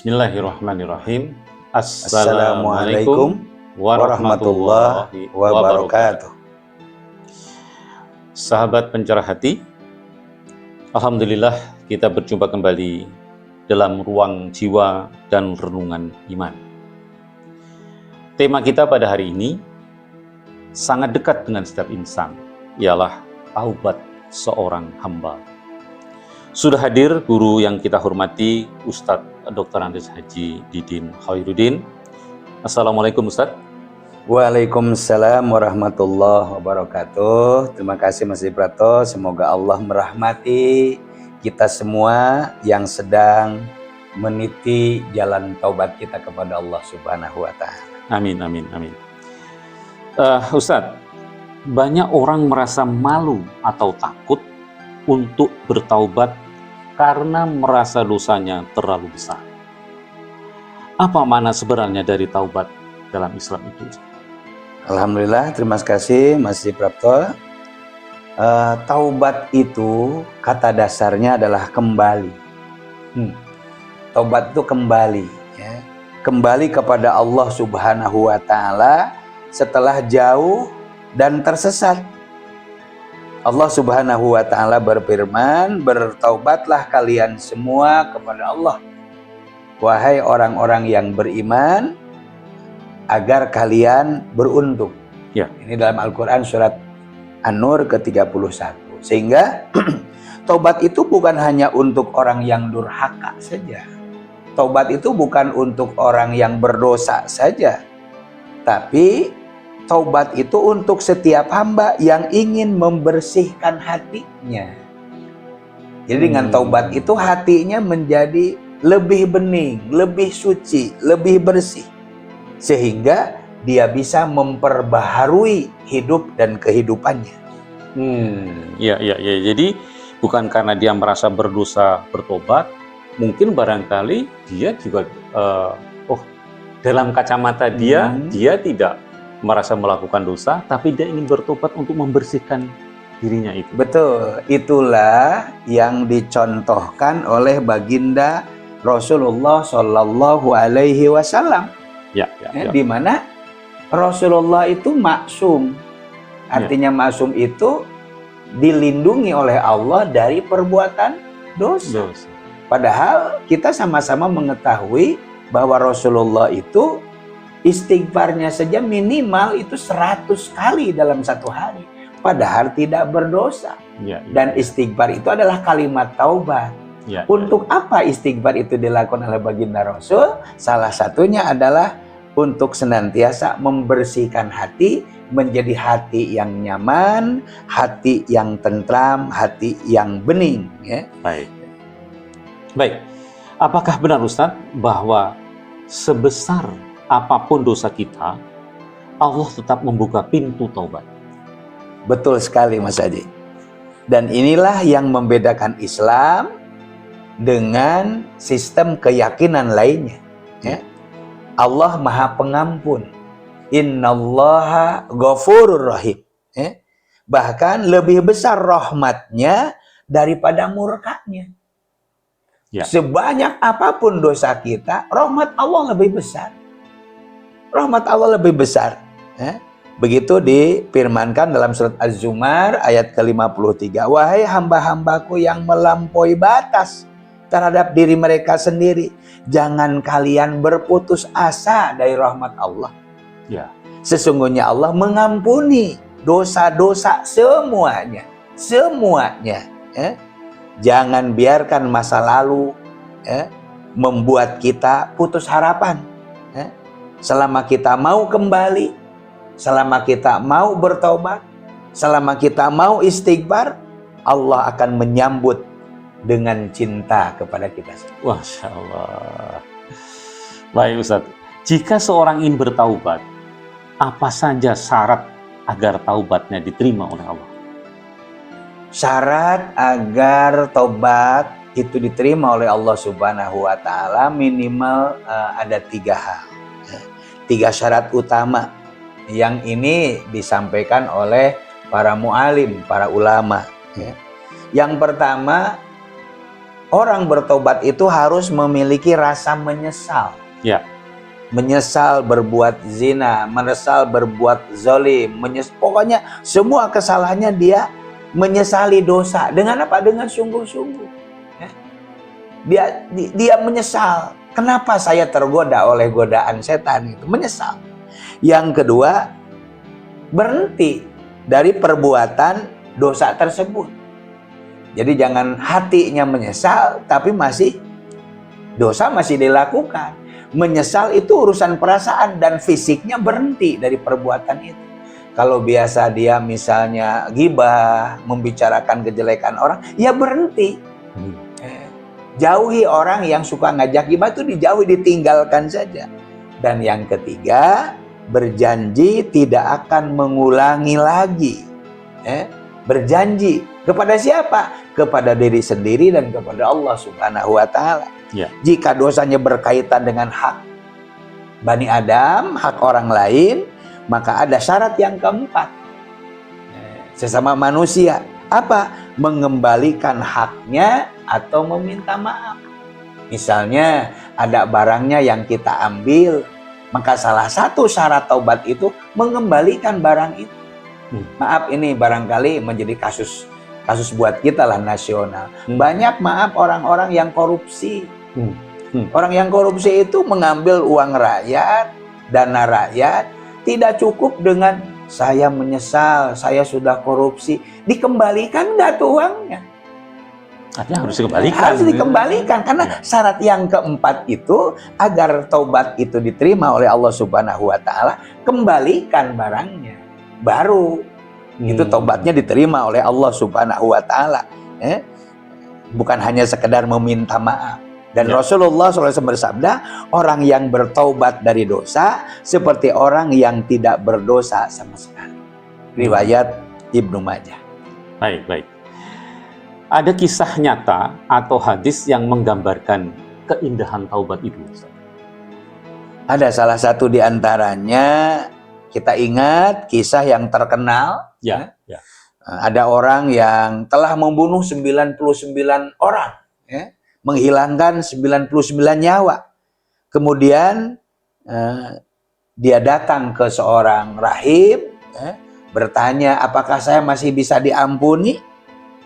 Bismillahirrahmanirrahim. Assalamualaikum warahmatullahi wabarakatuh. Sahabat pencerah hati, alhamdulillah kita berjumpa kembali dalam ruang jiwa dan renungan iman. Tema kita pada hari ini sangat dekat dengan setiap insan, ialah taubat seorang hamba. Sudah hadir guru yang kita hormati, Ustadz Dr. Andes Haji Didin Khairuddin. Assalamualaikum Ustadz. Waalaikumsalam warahmatullahi wabarakatuh. Terima kasih Mas Ibrato. Semoga Allah merahmati kita semua yang sedang meniti jalan taubat kita kepada Allah Subhanahu wa Ta'ala. Amin, amin, amin. Ustadz, banyak orang merasa malu atau takut untuk bertaubat karena merasa dosanya terlalu besar. Apa makna sebenarnya dari taubat dalam Islam itu? Alhamdulillah, terima kasih Mas Ibrato. Taubat itu kata dasarnya adalah kembali. Taubat itu kembali, ya. Kembali kepada Allah Subhanahu wa Ta'ala setelah jauh dan tersesat. Allah Subhanahu wa Ta'ala berfirman, bertaubatlah kalian semua kepada Allah, wahai orang-orang yang beriman, agar kalian beruntung. Ya. Ini dalam Al-Quran surat An-Nur ke-31. Sehingga taubat itu bukan hanya untuk orang yang durhaka saja. Taubat itu bukan untuk orang yang berdosa saja. Tapi taubat itu untuk setiap hamba yang ingin membersihkan hatinya. Jadi dengan taubat itu hatinya menjadi lebih bening, lebih suci, lebih bersih. Sehingga dia bisa memperbaharui hidup dan kehidupannya. Ya. Jadi bukan karena dia merasa berdosa bertobat, mungkin barangkali dia juga, dalam kacamata dia, dia tidak merasa melakukan dosa, tapi dia ingin bertobat untuk membersihkan dirinya itu. Betul, itulah yang dicontohkan oleh baginda Rasulullah Shallallahu Alaihi Wasallam. Ya. Di mana Rasulullah itu maksum, artinya maksum itu dilindungi oleh Allah dari perbuatan dosa. Padahal kita sama-sama mengetahui bahwa Rasulullah itu istighfarnya saja minimal itu 100 kali dalam satu hari. Padahal tidak berdosa. Dan istighfar itu adalah kalimat taubat. Untuk apa istighfar itu dilakukan oleh baginda Rasul? Salah satunya adalah untuk senantiasa membersihkan hati, menjadi hati yang nyaman, hati yang tentram, hati yang bening. Ya. Baik. Apakah benar Ustadz bahwa sebesar apapun dosa kita, Allah tetap membuka pintu taubat? Betul sekali Mas Haji. Dan inilah yang membedakan Islam dengan sistem keyakinan lainnya. Ya. Allah Maha Pengampun. Innallaha ghafurur rahim. Ya. Bahkan lebih besar rahmatnya daripada murkanya. Ya. Sebanyak apapun dosa kita, rahmat Allah lebih besar. Rahmat Allah lebih besar. Begitu difirmankan dalam surat Az-Zumar ayat ke-53. Wahai hamba-hambaku yang melampaui batas terhadap diri mereka sendiri, jangan kalian berputus asa dari rahmat Allah. Ya. Sesungguhnya Allah mengampuni dosa-dosa semuanya. Semuanya. Jangan biarkan masa lalu membuat kita putus harapan. Selama kita mau kembali, selama kita mau bertobat, selama kita mau istighfar, Allah akan menyambut dengan cinta kepada kita. Masya Allah. Baik Ustadz, jika seorang ingin bertaubat, apa saja syarat agar taubatnya diterima oleh Allah? Syarat agar taubat itu diterima oleh Allah Subhanahu wa Ta'ala minimal ada 3 hal. 3 syarat utama yang ini disampaikan oleh para mu'alim, para ulama. Yang pertama, orang bertobat itu harus memiliki rasa menyesal. Ya. Menyesal berbuat zina, menyesal berbuat zalim, pokoknya semua kesalahannya dia menyesali dosa. Dengan apa? Dengan sungguh-sungguh. Ya. Dia menyesal. Kenapa saya tergoda oleh godaan setan itu? Menyesal. Yang kedua, berhenti dari perbuatan dosa tersebut. Jadi jangan hatinya menyesal, tapi dosa masih dilakukan. Menyesal itu urusan perasaan dan fisiknya berhenti dari perbuatan itu. Kalau biasa dia misalnya ghibah, membicarakan kejelekan orang, ya berhenti. Jauhi orang yang suka ngajak ghibah, itu dijauhi, ditinggalkan saja. Dan yang ketiga, berjanji tidak akan mengulangi lagi. Berjanji kepada siapa? Kepada diri sendiri dan kepada Allah Subhanahu wa Ta'ala. Ya. Jika dosanya berkaitan dengan hak Bani Adam, hak orang lain, maka ada syarat yang keempat. Sesama manusia, apa? Mengembalikan haknya atau meminta maaf. Misalnya ada barangnya yang kita ambil, maka salah satu syarat taubat itu mengembalikan barang itu. Maaf, ini barangkali menjadi kasus buat kita lah nasional. Banyak maaf orang-orang yang korupsi. Orang yang korupsi itu mengambil uang rakyat, dana rakyat, tidak cukup dengan saya menyesal, saya sudah korupsi. Dikembalikan nggak tuh uangnya? Artinya harus dikembalikan. Harus dikembalikan, karena syarat yang keempat itu agar taubat itu diterima oleh Allah Subhanahu wa Ta'ala, kembalikan barangnya. Baru itu taubatnya diterima oleh Allah Subhanahu wa Ta'ala. Bukan hanya sekedar meminta maaf. Dan Rasulullah SAW bersabda, orang yang bertaubat dari dosa seperti orang yang tidak berdosa sama sekali. Riwayat Ibnu Majah. Baik. Ada kisah nyata atau hadis yang menggambarkan keindahan taubat itu? Ada salah satu di antaranya, kita ingat kisah yang terkenal. Ya. Ada orang yang telah membunuh 99 orang. Menghilangkan 99 nyawa. Kemudian dia datang ke seorang rahib, bertanya, apakah saya masih bisa diampuni?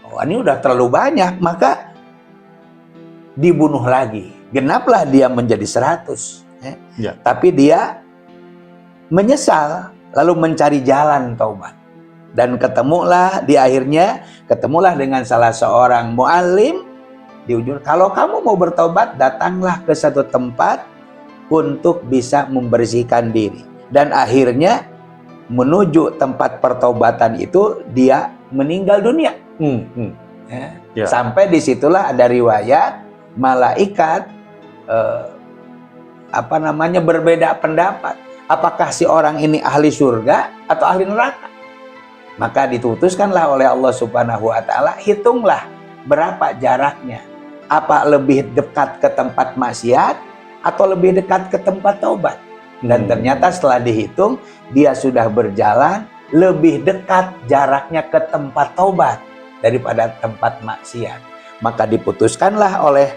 Oh, ini udah terlalu banyak, maka dibunuh lagi. Genaplah dia menjadi 100. Tapi dia menyesal, lalu mencari jalan taubat. Dan ketemulah dengan salah seorang muallim. Di ujung, kalau kamu mau bertobat, datanglah ke satu tempat untuk bisa membersihkan diri. Dan akhirnya menuju tempat pertobatan itu dia meninggal dunia. Sampai disitulah ada riwayat malaikat berbeda pendapat. Apakah si orang ini ahli surga atau ahli neraka? Maka diputuskanlah oleh Allah Subhanahu wa Ta'ala, hitunglah berapa jaraknya. Apa lebih dekat ke tempat maksiat atau lebih dekat ke tempat taubat? Dan ternyata setelah dihitung, dia sudah berjalan lebih dekat jaraknya ke tempat taubat daripada tempat maksiat. Maka diputuskanlah oleh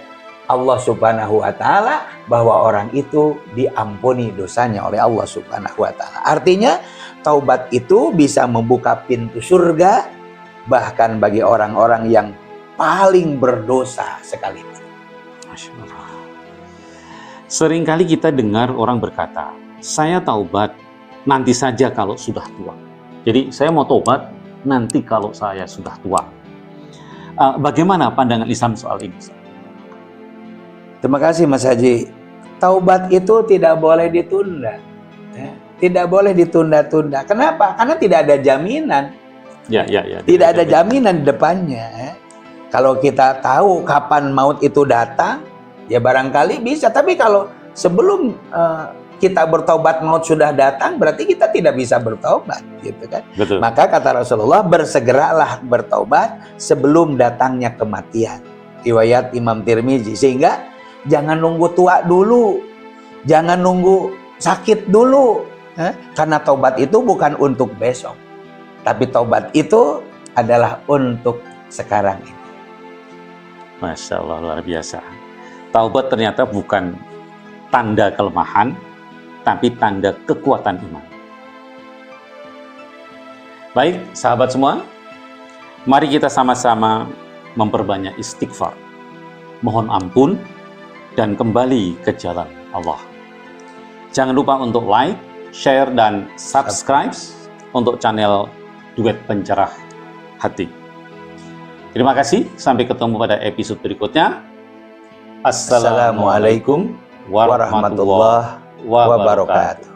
Allah Subhanahu wa Ta'ala bahwa orang itu diampuni dosanya oleh Allah Subhanahu wa Ta'ala. Artinya taubat itu bisa membuka pintu surga bahkan bagi orang-orang yang paling berdosa sekalipun. Masya Allah. Seringkali kita dengar orang berkata, saya taubat nanti saja kalau sudah tua. Jadi saya mau taubat nanti kalau saya sudah tua. Bagaimana pandangan Islam soal ini? Terima kasih Mas Haji. Taubat itu tidak boleh ditunda. Tidak boleh ditunda-tunda. Kenapa? Karena tidak ada jaminan. Tidak ada jaminan di depannya. Kalau kita tahu kapan maut itu datang, ya barangkali bisa. Tapi kalau sebelum kita bertobat maut sudah datang, berarti kita tidak bisa bertobat, gitu kan? Betul. Maka kata Rasulullah, bersegeralah bertobat sebelum datangnya kematian. Riwayat Imam Tirmizi. Sehingga jangan nunggu tua dulu, jangan nunggu sakit dulu, karena taubat itu bukan untuk besok, tapi taubat itu adalah untuk sekarang ini. Masya Allah, luar biasa. Taubat ternyata bukan tanda kelemahan, tapi tanda kekuatan iman. Baik, sahabat semua, mari kita sama-sama memperbanyak istighfar, mohon ampun, dan kembali ke jalan Allah. Jangan lupa untuk like, share, dan subscribe untuk channel Duet Pencerah Hati. Terima kasih, sampai ketemu pada episode berikutnya. Assalamualaikum warahmatullahi wabarakatuh.